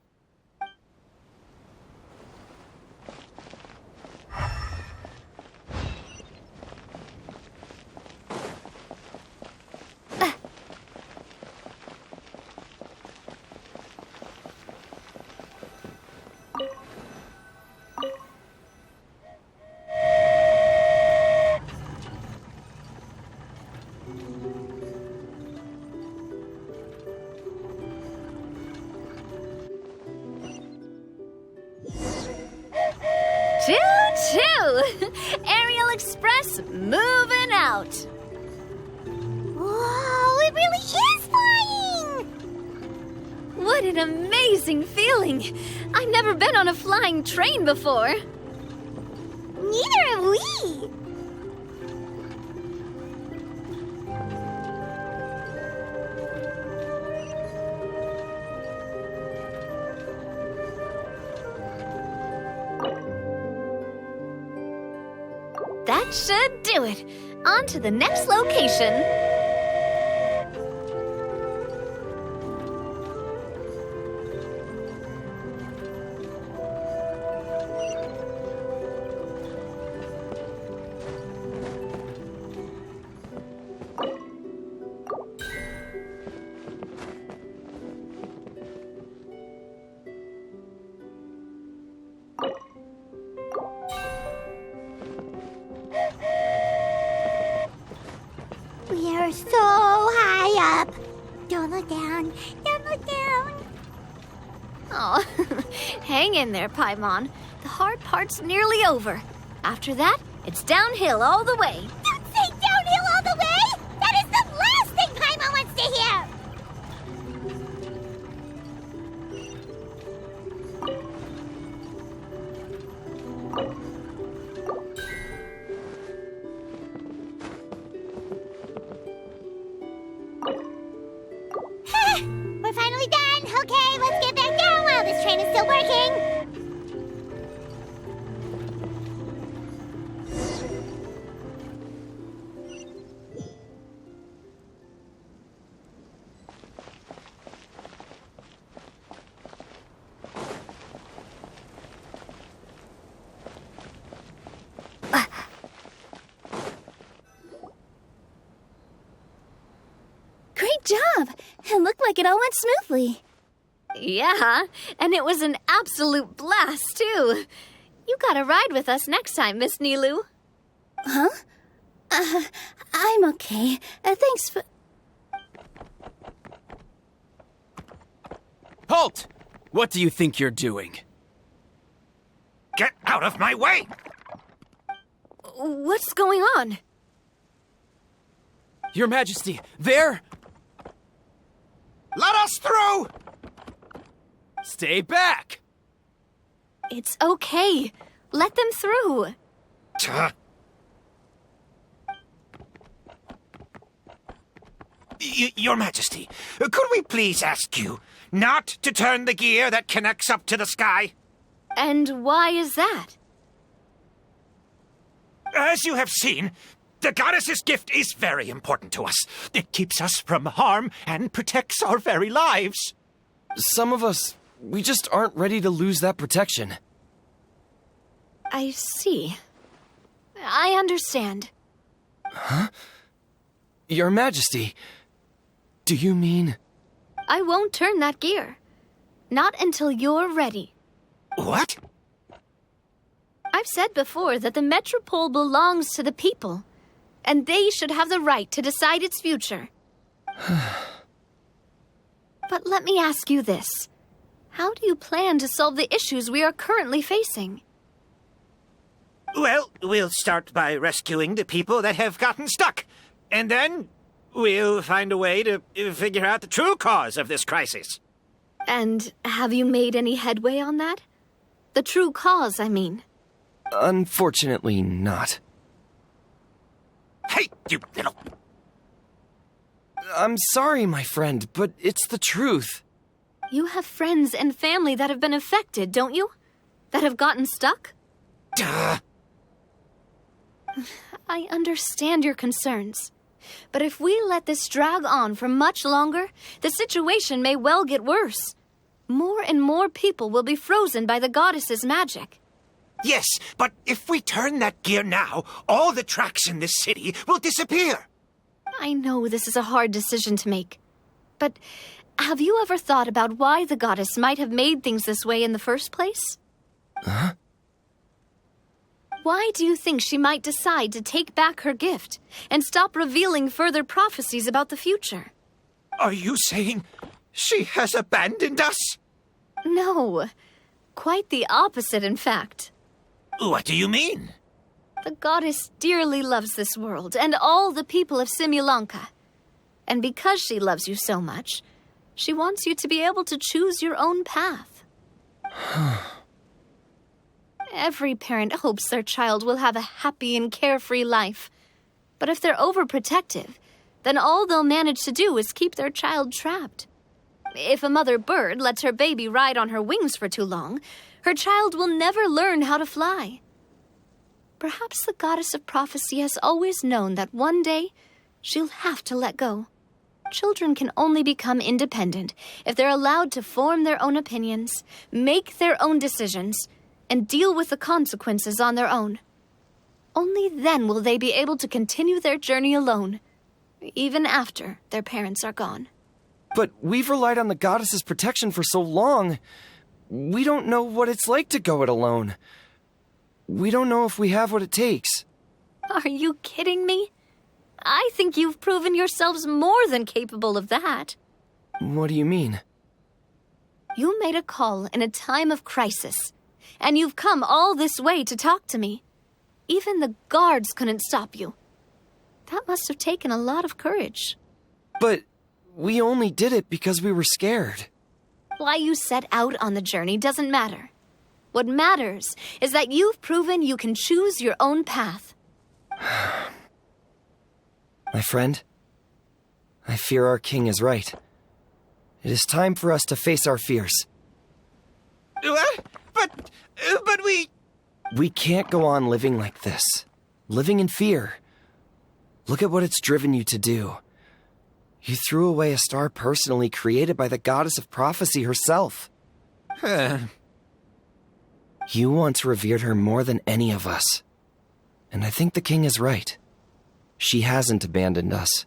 Choo-choo! Aerial Express moving out. Whoa, it really is flying! What an amazing feeling! I've never been on a flying train before. Neither have we! That should do it. On to the next location. We are so high up. Don't look down. Don't look down. Oh, hang in there, Paimon. The hard part's nearly over. After that, it's downhill all the way. Don't say downhill all the way! That is the last thing Paimon wants to hear! Okay, let's get back down while this train is still working. Great job! It looked like it all went smoothly. Yeah, and it was an absolute blast, too. You gotta ride with us next time, Miss Nilou. Huh? I'm okay. Thanks for... Halt! What do you think you're doing? Get out of my way! What's going on? Your Majesty, there! Let us through! Stay back! It's okay. Let them through. Your Majesty, could we please ask you not to turn the gear that connects up to the sky? And why is that? As you have seen, the goddess's gift is very important to us. It keeps us from harm and protects our very lives. Some of us, we just aren't ready to lose that protection. I see. I understand. Huh? Your Majesty, do you mean... I won't turn that gear. Not until you're ready. What? I've said before that the Metropole belongs to the people, and they should have the right to decide its future. But let me ask you this. How do you plan to solve the issues we are currently facing? Well, we'll start by rescuing the people that have gotten stuck. And then we'll find a way to figure out the true cause of this crisis. And have you made any headway on that? The true cause, I mean. Unfortunately not. Hey, you little... I'm sorry, my friend, but it's the truth. You have friends and family that have been affected, don't you? That have gotten stuck? Duh. I understand your concerns. But if we let this drag on for much longer, the situation may well get worse. More and more people will be frozen by the goddess's magic. Yes, but if we turn that gear now, all the tracks in this city will disappear. I know this is a hard decision to make. But have you ever thought about why the goddess might have made things this way in the first place? Huh? Why do you think she might decide to take back her gift and stop revealing further prophecies about the future? Are you saying she has abandoned us? No. Quite the opposite, in fact. What do you mean? The goddess dearly loves this world and all the people of Simulanka. And because she loves you so much, she wants you to be able to choose your own path. Every parent hopes their child will have a happy and carefree life. But if they're overprotective, then all they'll manage to do is keep their child trapped. If a mother bird lets her baby ride on her wings for too long, her child will never learn how to fly. Perhaps the goddess of prophecy has always known that one day she'll have to let go. Children can only become independent if they're allowed to form their own opinions, make their own decisions, and deal with the consequences on their own. Only then will they be able to continue their journey alone, even after their parents are gone. But we've relied on the goddess's protection for so long. We don't know what it's like to go it alone. We don't know if we have what it takes. Are you kidding me? I think you've proven yourselves more than capable of that. What do you mean? You made a call in a time of crisis, and you've come all this way to talk to me. Even the guards couldn't stop you. That must have taken a lot of courage. But we only did it because we were scared. Why you set out on the journey doesn't matter. What matters is that you've proven you can choose your own path. My friend, I fear our king is right. It is time for us to face our fears. But we... We can't go on living like this. Living in fear. Look at what it's driven you to do. You threw away a star personally created by the goddess of prophecy herself. You once revered her more than any of us. And I think the king is right. She hasn't abandoned us.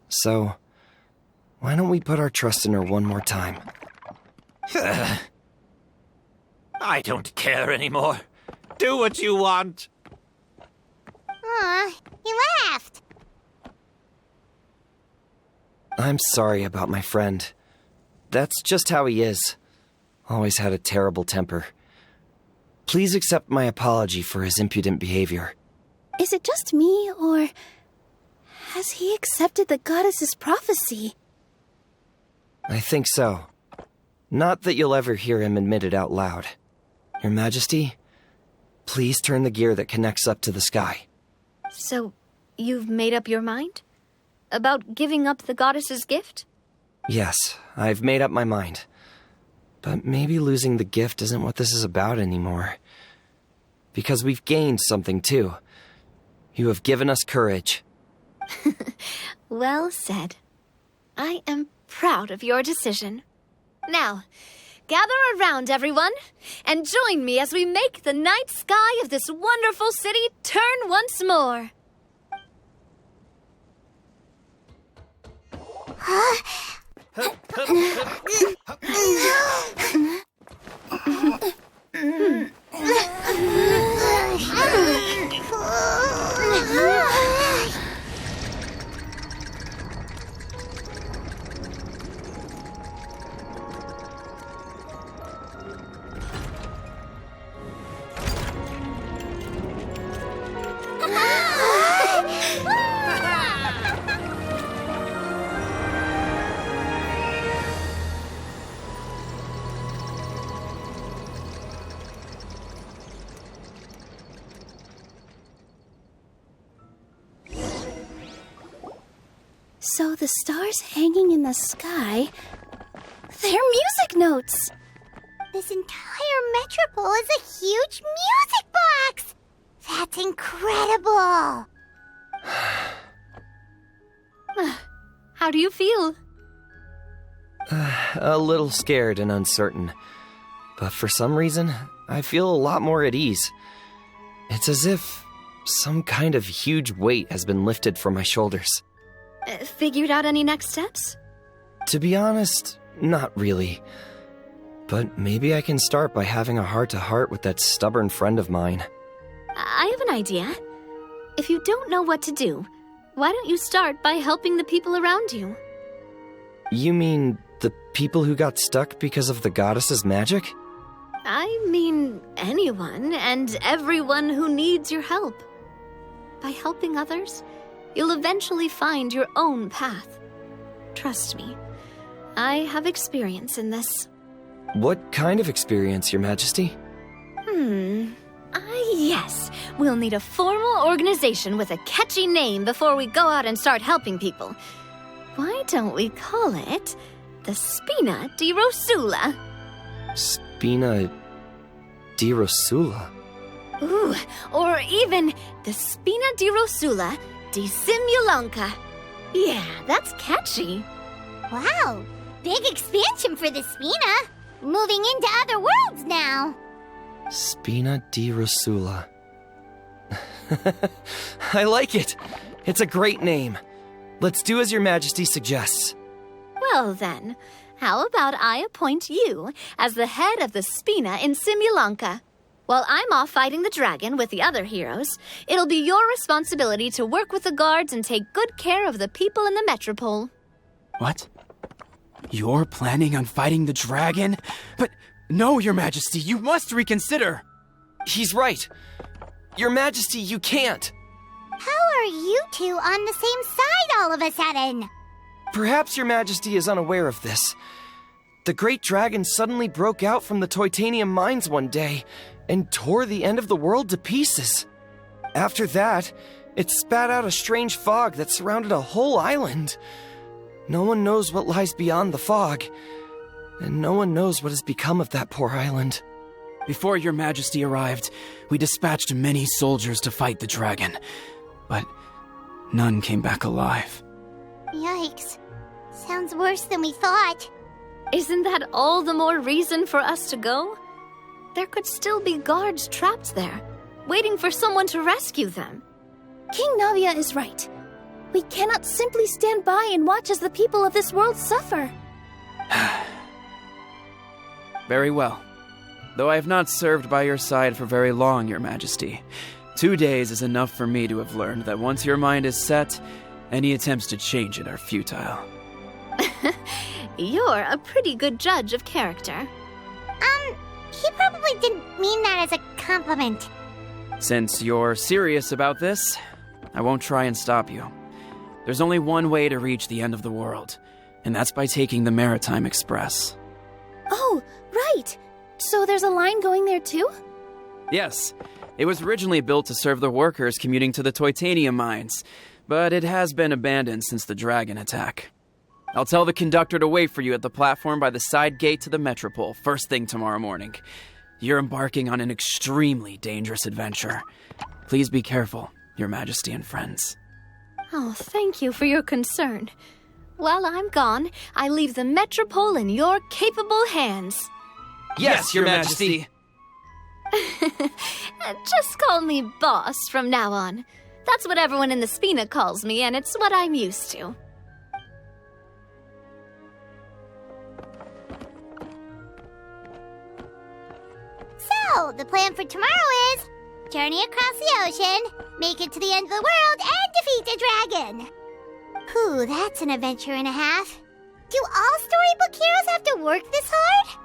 So, why don't we put our trust in her one more time? I don't care anymore. Do what you want. Aw, he laughed. I'm sorry about my friend. That's just how he is. Always had a terrible temper. Please accept my apology for his impudent behavior. Is it just me, or has he accepted the goddess's prophecy? I think so. Not that you'll ever hear him admit it out loud. Your Majesty, please turn the gear that connects up to the sky. So, you've made up your mind? About giving up the goddess's gift? Yes, I've made up my mind. But maybe losing the gift isn't what this is about anymore. Because we've gained something too. You have given us courage. Well said. I am proud of your decision. Now, gather around, everyone, and join me as we make the night sky of this wonderful city turn once more. So the stars hanging in the sky, they're music notes. This entire metropole is a huge music box! That's incredible! How do you feel? A little scared and uncertain. But for some reason, I feel a lot more at ease. It's as if some kind of huge weight has been lifted from my shoulders. Figured out any next steps? To be honest, not really. But maybe I can start by having a heart-to-heart with that stubborn friend of mine. I have an idea. If you don't know what to do, why don't you start by helping the people around you? You mean the people who got stuck because of the goddess's magic? I mean anyone and everyone who needs your help. By helping others, you'll eventually find your own path. Trust me, I have experience in this. What kind of experience, Your Majesty? Yes. We'll need a formal organization with a catchy name before we go out and start helping people. Why don't we call it the Spina di Rosula? Spina di Rosula? Ooh, or even the Spina di Rosula di Simulanka. Yeah, that's catchy. Wow, big expansion for the Spina. Moving into other worlds now. Spina di Rosula. I like it. It's a great name. Let's do as Your Majesty suggests. Well then, how about I appoint you as the head of the Spina in Simulanka? While I'm off fighting the dragon with the other heroes, it'll be your responsibility to work with the guards and take good care of the people in the metropole. What? You're planning on fighting the dragon? But no, Your Majesty, you must reconsider. He's right. Your Majesty, you can't. How are you two on the same side all of a sudden? Perhaps Your Majesty is unaware of this. The great dragon suddenly broke out from the Titanium mines one day and tore the end of the world to pieces. After that, it spat out a strange fog that surrounded a whole island. No one knows what lies beyond the fog, and no one knows what has become of that poor island. Before your majesty arrived, we dispatched many soldiers to fight the dragon, but none came back alive. Yikes. Sounds worse than we thought. Isn't that all the more reason for us to go? There could still be guards trapped there, waiting for someone to rescue them. King Navia is right. We cannot simply stand by and watch as the people of this world suffer. Very well. Though I have not served by your side for very long, your majesty. 2 days is enough for me to have learned that once your mind is set, any attempts to change it are futile. You're a pretty good judge of character. He probably didn't mean that as a compliment. Since you're serious about this, I won't try and stop you. There's only one way to reach the end of the world, and that's by taking the Maritime Express. Oh, right. So there's a line going there too? Yes, it was originally built to serve the workers commuting to the Titanium mines, but it has been abandoned since the dragon attack. I'll tell the conductor to wait for you at the platform by the side gate to the Metropole first thing tomorrow morning. You're embarking on an extremely dangerous adventure. Please be careful, Your Majesty and friends. Oh, thank you for your concern. While I'm gone, I leave the Metropole in your capable hands. Yes, Your Majesty! Just call me boss from now on. That's what everyone in the Spina calls me, and it's what I'm used to. So, the plan for tomorrow is journey across the ocean, make it to the end of the world, and defeat a dragon. Whew, that's an adventure and a half. Do all storybook heroes have to work this hard?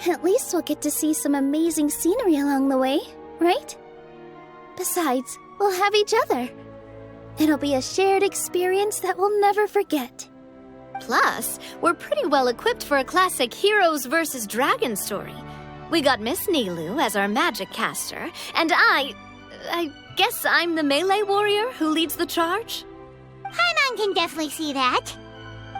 At least we'll get to see some amazing scenery along the way, right? Besides, we'll have each other. It'll be a shared experience that we'll never forget. Plus, we're pretty well equipped for a classic heroes versus dragon story. We got Miss Nilou as our magic caster, and I guess I'm the melee warrior who leads the charge? Paimon can definitely see that.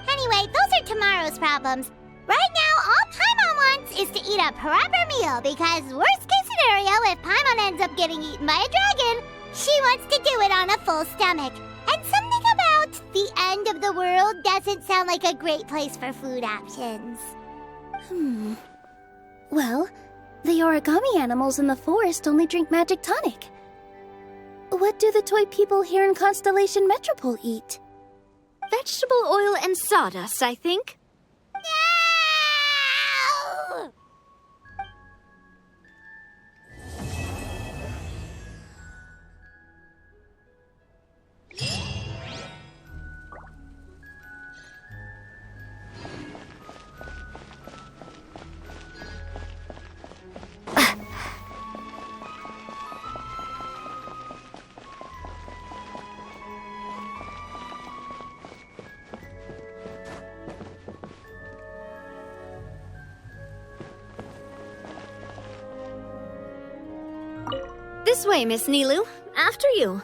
Anyway, those are tomorrow's problems. Right now, all Paimon wants is to eat a proper meal, because worst case scenario, if Paimon ends up getting eaten by a dragon, she wants to do it on a full stomach. And something about the end of the world doesn't sound like a great place for food options. Well, the origami animals in the forest only drink magic tonic. What do the toy people here in Constellation Metropole eat? Vegetable oil and sawdust, I think. No! This way, Miss Nilou. After you.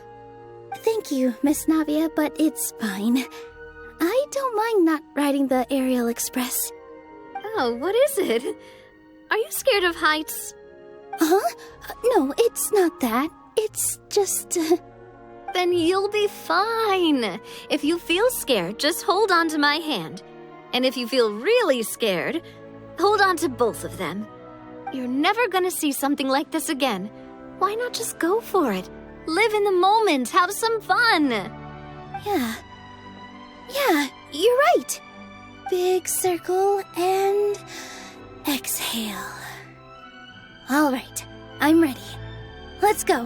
Thank you, Miss Navia, but it's fine. I don't mind not riding the Aerial Express. Oh, what is it? Are you scared of heights? Huh? No, it's not that. It's just... Then you'll be fine. If you feel scared, just hold on to my hand. And if you feel really scared, hold on to both of them. You're never gonna see something like this again. Why not just go for it? Live in the moment, have some fun. Yeah, you're right. Big circle and exhale. All right, I'm ready. Let's go.